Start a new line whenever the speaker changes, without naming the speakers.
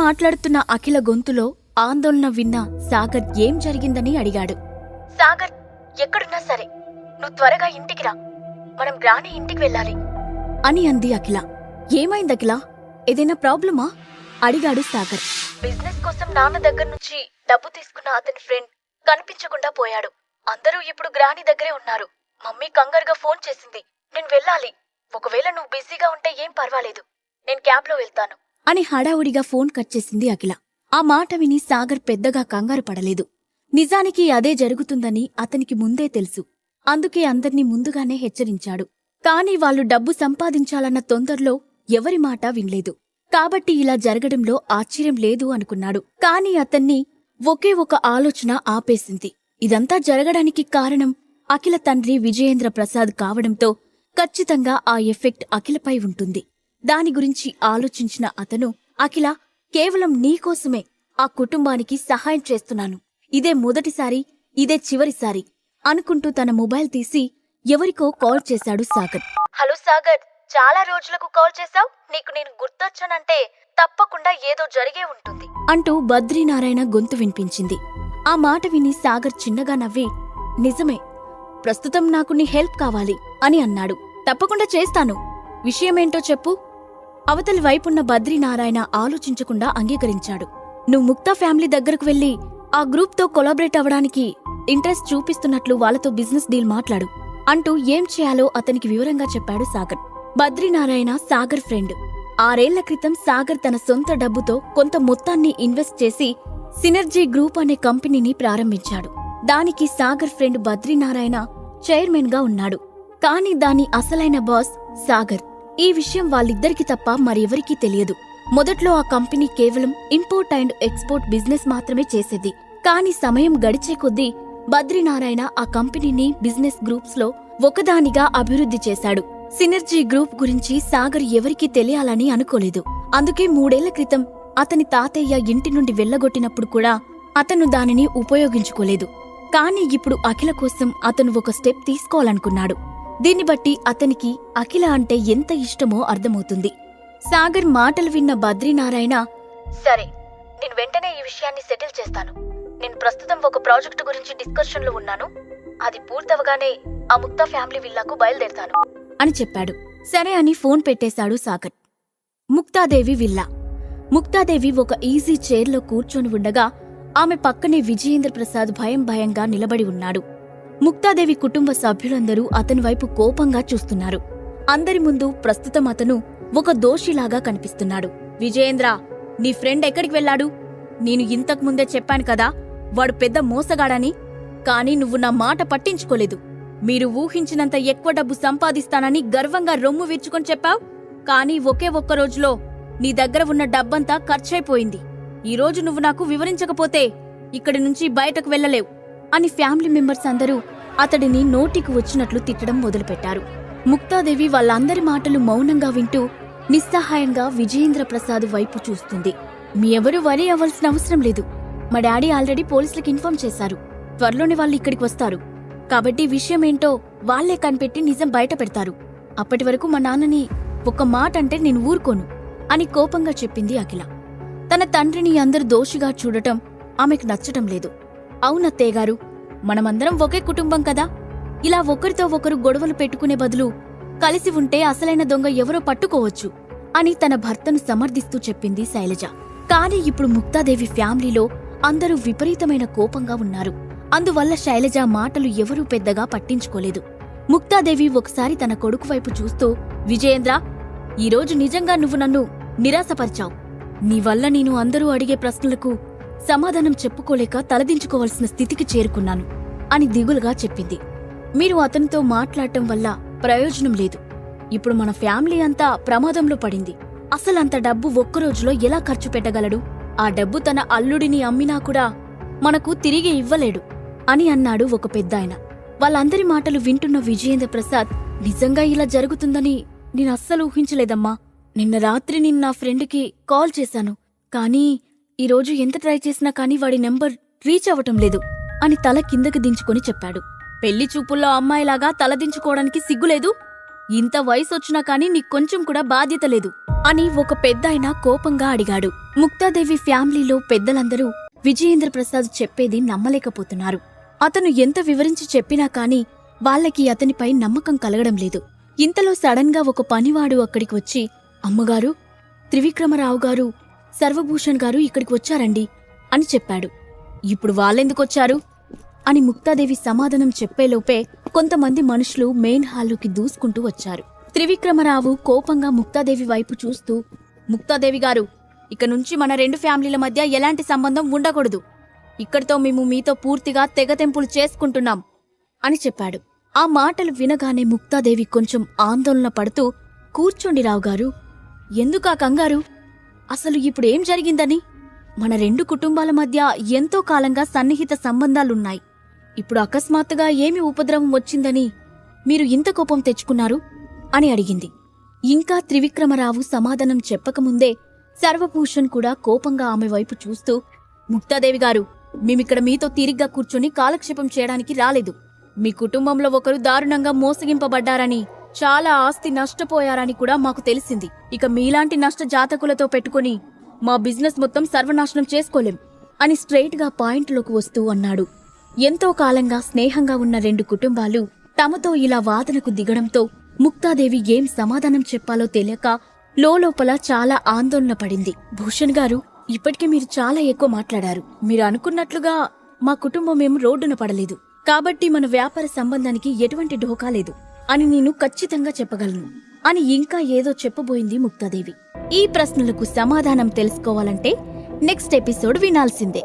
మాట్లాడుతున్న అఖిల గొంతులో ఆందోళన విన్న సాగర్ ఏం జరిగిందని అడిగాడు. సాగర్, ఎక్కడున్నా సరే నువ్వు త్వరగా ఇంటికి రా, మనం గ్రాని ఇంటికి వెళ్ళాలి అని అంది అఖిల. ఏమైందఖిల, ఏదైనా ప్రాబ్లమా అడిగాడు సాగర్. బిజినెస్ కోసం నాన్న దగ్గర నుంచి డబ్బు తీసుకున్న అతని ఫ్రెండ్ కనిపించకుండా పోయాడు. అందరూ ఇప్పుడు గ్రాని దగ్గరే ఉన్నారు. మమ్మీ కంగారుగా ఫోన్ చేసింది. నేను వెళ్ళాలి. ఒకవేళ నువ్వు బిజీగా ఉంటే ఏం పర్వాలేదు, నేను క్యాబ్లో వెళ్తాను అని హడావుడిగా ఫోన్ కట్ చేసింది అఖిల. ఆ మాట విని సాగర్ పెద్దగా కంగారు పడలేదు. నిజానికి అదే జరుగుతుందని అతనికి ముందే తెలుసు. అందుకే అందర్నీ ముందుగానే హెచ్చరించాడు. కాని వాళ్లు డబ్బు సంపాదించాలన్న తొందరలో ఎవరి మాట వినలేదు. కాబట్టి ఇలా జరగడంలో ఆశ్చర్యం లేదు అనుకున్నాడు. కాని అతన్ని ఒకే ఒక ఆలోచన ఆపేసింది. ఇదంతా జరగడానికి కారణం అఖిల తండ్రి విజయేంద్ర ప్రసాద్ కావడంతో ఖచ్చితంగా ఆ ఎఫెక్ట్ అఖిలపై ఉంటుంది. దాని గురించి ఆలోచించిన అతను, అఖిల, కేవలం నీకోసమే ఆ కుటుంబానికి సహాయం చేస్తున్నాను. ఇదే మొదటిసారి, ఇదే చివరిసారి అనుకుంటూ తన మొబైల్ తీసి ఎవరికో కాల్ చేశాడు సాగర్. హలో సాగర్, చాలా రోజులకు కాల్ చేశావు. నీకు నేను గుర్తొచ్చానంటే తప్పకుండా ఏదో జరిగే ఉంటుంది అంటూ బద్రీనారాయణ గొంతు వినిపించింది. ఆ మాట విని సాగర్ చిన్నగా నవ్వి, నిజమే, ప్రస్తుతం నాకు నీ హెల్ప్ కావాలి అని అన్నాడు. తప్పకుండా చేస్తాను, విషయమేంటో చెప్పు. అవతలి వైపున్న బద్రీనారాయణ ఆలోచించకుండా అంగీకరించాడు. నువ్వు ముక్తా ఫ్యామిలీ దగ్గరకు వెళ్లి ఆ గ్రూప్తో కొలాబరేట్ అవ్వడానికి ఇంట్రెస్ట్ చూపిస్తున్నట్లు వాళ్లతో బిజినెస్ డీల్ మాట్లాడు అంటూ ఏం చేయాలో అతనికి వివరంగా చెప్పాడు సాగర్. బద్రీనారాయణ సాగర్ ఫ్రెండ్. 6 ఏళ్ల క్రితం సాగర్ తన సొంత డబ్బుతో కొంత మొత్తాన్ని ఇన్వెస్ట్ చేసి సినర్జీ గ్రూప్ అనే కంపెనీని ప్రారంభించాడు. దానికి సాగర్ ఫ్రెండ్ బద్రీనారాయణ చైర్మన్ గా ఉన్నాడు. కాని దాని అసలైన బాస్ సాగర్. ఈ విషయం వాళ్ళిద్దరికి తప్ప మరెవరికీ తెలియదు. మొదట్లో ఆ కంపెనీ కేవలం ఇంపోర్ట్ అండ్ ఎక్స్పోర్ట్ బిజినెస్ మాత్రమే చేసేది. కాని సమయం గడిచే కొద్దీ బద్రీనారాయణ ఆ కంపెనీని బిజినెస్ గ్రూప్స్ లో ఒకదానిగా అభివృద్ధి చేశాడు. సినర్జీ గ్రూప్ గురించి సాగర్ ఎవరికీ తెలియాలని అనుకోలేదు. అందుకే 3 ఏళ్ల క్రితం అతని తాతయ్య ఇంటి నుండి వెళ్లగొట్టినప్పుడు కూడా అతను దానిని ఉపయోగించుకోలేదు. కాని ఇప్పుడు అఖిల కోసం అతను ఒక స్టెప్ తీసుకోవాలనుకున్నాడు. దీన్ని బట్టి అతనికి అఖిల అంటే ఎంత ఇష్టమో అర్థమవుతుంది. సాగర్ మాటలు విన్న బద్రీనారాయణ, సరే, నేను వెంటనే ఈ విషయాన్ని సెటిల్ చేస్తాను. నేను ప్రస్తుతం ఒక ప్రాజెక్టు గురించి డిస్కషన్లో ఉన్నాను. అది పూర్తవగానే ఆ ముక్తా ఫ్యామిలీ విల్లాకు బయలుదేరతాను అని చెప్పాడు. సరే అని ఫోన్ పెట్టేశాడు సాగర్. ముక్తాదేవి విల్లా. ముక్తాదేవి ఒక ఈజీ చైర్లో కూర్చొని ఉండగా ఆమె పక్కనే విజయేంద్ర ప్రసాద్ భయంగా నిలబడి ఉన్నాడు. ముక్తాదేవి కుటుంబ సభ్యులందరూ అతని వైపు కోపంగా చూస్తున్నారు. అందరి ముందు ప్రస్తుతం అతను ఒక దోషిలాగా కనిపిస్తున్నాడు. విజయేంద్ర, నీ ఫ్రెండ్ ఎక్కడికి వెళ్లాడు? నేను ఇంతకుముందే చెప్పాను కదా, వాడు పెద్ద మోసగాడని. కాని నువ్వు నా మాట పట్టించుకోలేదు. మీరు ఊహించినంత ఎక్కువ డబ్బు సంపాదిస్తానని గర్వంగా రొమ్ము విరుచుకొని చెప్పావు. కాని ఒకే ఒక్క రోజులో నీ దగ్గర ఉన్న డబ్బంతా ఖర్చయిపోయింది. ఈరోజు నువ్వు నాకు వివరించకపోతే ఇక్కడి నుంచి బయటకు వెళ్లలేవు అని ఫ్యామిలీ మెంబర్స్ అందరూ అతడిని నోటికి వచ్చినట్లు తిట్టడం మొదలుపెట్టారు. ముక్తాదేవి వాళ్ళందరి మాటలు మౌనంగా వింటూ నిస్సహాయంగా విజయేంద్ర ప్రసాద్ వైపు చూస్తుంది. మీ ఎవరూ వరీ అవ్వాల్సిన అవసరం లేదు. మా డాడీ ఆల్రెడీ పోలీసులకు ఇన్ఫార్మ్ చేశారు. త్వరలోనే వాళ్ళు ఇక్కడికి వస్తారు. కాబట్టి విషయమేంటో వాళ్లే కనిపెట్టి నిజం బయట పెడతారు. అప్పటి వరకు మా నాన్నని ఒక్క మాట అంటే నేను ఊరుకోను అని కోపంగా చెప్పింది అఖిల. తన తండ్రిని అందరూ దోషిగా చూడటం ఆమెకు నచ్చటం లేదు. అవునత్తయ్యగారు, మనమందరం ఒకే కుటుంబం కదా. ఇలా ఒకరితో ఒకరు గొడవలు పెట్టుకునే బదులు కలిసి ఉంటే అసలైన దొంగ ఎవరో పట్టుకోవచ్చు అని తన భర్తను సమర్థిస్తూ చెప్పింది శైలజ. కాని ఇప్పుడు ముక్తాదేవి ఫ్యామిలీలో అందరూ విపరీతమైన కోపంగా ఉన్నారు. అందువల్ల శైలజ మాటలు ఎవరూ పెద్దగా పట్టించుకోలేదు. ముక్తాదేవి ఒకసారి తన కొడుకు వైపు చూస్తూ, విజయేంద్ర, ఈరోజు నిజంగా నువ్వు నన్ను నిరాశపరిచావు. నీ వల్ల నేను అందరూ అడిగే ప్రశ్నలకు సమాధానం చెప్పుకోలేక తలదించుకోవాల్సిన స్థితికి చేరుకున్నాను అని దిగులుగా చెప్పింది. మీరు అతనితో మాట్లాడటం వల్ల ప్రయోజనం లేదు. ఇప్పుడు మన ఫ్యామిలీ అంతా ప్రమాదంలో పడింది. అసలంత డబ్బు ఒక్కరోజులో ఎలా ఖర్చు పెట్టగలడు? ఆ డబ్బు తన అల్లుడిని అమ్మినా కూడా మనకు తిరిగి ఇవ్వలేడు అని అన్నాడు ఒక పెద్దాయన. వాళ్ళందరి మాటలు వింటున్న విజయేంద్ర ప్రసాద్, నిజంగా ఇలా జరుగుతుందని నేనస్సలు ఊహించలేదమ్మా. నిన్న రాత్రి నేను నా ఫ్రెండ్కి కాల్ చేశాను. కానీ ఈరోజు ఎంత ట్రై చేసినా కానీ వాడి నెంబర్ రీచ్ అవ్వటం లేదు అని తల కిందకి దించుకొని చెప్పాడు. పెళ్లి చూపుల్లో అమ్మాయిలాగా తలదించుకోవడానికి సిగ్గులేదు? ఇంత వయసొచ్చినా కానీ నీకు కొంచెం కూడా బాధ్యత లేదు అని ఒక పెద్దాయన కోపంగా అడిగాడు. ముక్తాదేవి ఫ్యామిలీలో పెద్దలందరూ విజయేంద్ర ప్రసాద్ చెప్పేది నమ్మలేకపోతున్నారు. అతను ఎంత వివరించి చెప్పినా కాని వాళ్ళకి అతనిపై నమ్మకం కలగడం లేదు. ఇంతలో సడన్ గా ఒక పనివాడు అక్కడికి వచ్చి, అమ్మగారు, త్రివిక్రమరావు గారు, సర్వభూషణ్ గారు ఇక్కడికి వచ్చారండి అని చెప్పాడు. ఇప్పుడు వాళ్ళెందుకొచ్చారు అని ముక్తాదేవి సమాధానం చెప్పేలోపే కొంతమంది మనుషులు మెయిన్ హాల్లోకి దూసుకుంటూ వచ్చారు. త్రివిక్రమరావు కోపంగా ముక్తాదేవి వైపు చూస్తూ, ముక్తాదేవి గారు, ఇక నుంచి మన రెండు ఫ్యామిలీల మధ్య ఎలాంటి సంబంధం ఉండకూడదు. ఇక్కడితో మేము మీతో పూర్తిగా తెగతెంపులు చేసుకుంటున్నాం అని చెప్పాడు. ఆ మాటలు వినగానే ముక్తాదేవి కొంచెం ఆందోళన పడుతూ, కూర్చోండి రావుగారు, ఎందుకా కంగారు? అసలు ఇప్పుడేం జరిగిందని? మన రెండు కుటుంబాల మధ్య ఎంతో కాలంగా సన్నిహిత సంబంధాలున్నాయి. ఇప్పుడు అకస్మాత్తుగా ఏమి ఉపద్రవం వచ్చిందని మీరు ఇంత కోపం తెచ్చుకున్నారు అని అడిగింది. ఇంకా త్రివిక్రమరావు సమాధానం చెప్పకముందే సర్వభూషణ్ కూడా కోపంగా ఆమె వైపు చూస్తూ, ముక్తాదేవి గారు, మేమిక్కడ మీతో తీరిగ్గా కూర్చొని కాలక్షేపం చేయడానికి రాలేదు. మీ కుటుంబంలో ఒకరు దారుణంగా మోసగింపబడ్డారని, చాలా ఆస్తి నష్టపోయారని కూడా మాకు తెలిసింది. ఇక మీలాంటి నష్ట జాతకులతో పెట్టుకుని మా బిజినెస్ మొత్తం సర్వనాశనం చేసుకోలేం అని స్ట్రెయిట్ గా పాయింట్లోకి వస్తూ అన్నాడు. ఎంతో కాలంగా స్నేహంగా ఉన్న రెండు కుటుంబాలు తమతో ఇలా వాదనకు దిగడంతో ముక్తాదేవి ఏం సమాధానం చెప్పాలో తెలియక లోపల చాలా ఆందోళన పడింది. భూషణ్ గారు, ఇప్పటికే మీరు చాలా ఎక్కువ మాట్లాడారు. మీరు అనుకున్నట్లుగా మా కుటుంబం ఏం రోడ్డున పడలేదు. కాబట్టి మన వ్యాపార సంబంధానికి ఎటువంటి ఢోకా లేదు అని నేను ఖచ్చితంగా చెప్పగలను అని ఇంకా ఏదో చెప్పబోయింది ముక్తాదేవి. ఈ ప్రశ్నలకు సమాధానం తెలుసుకోవాలంటే నెక్స్ట్ ఎపిసోడ్ వినాల్సిందే.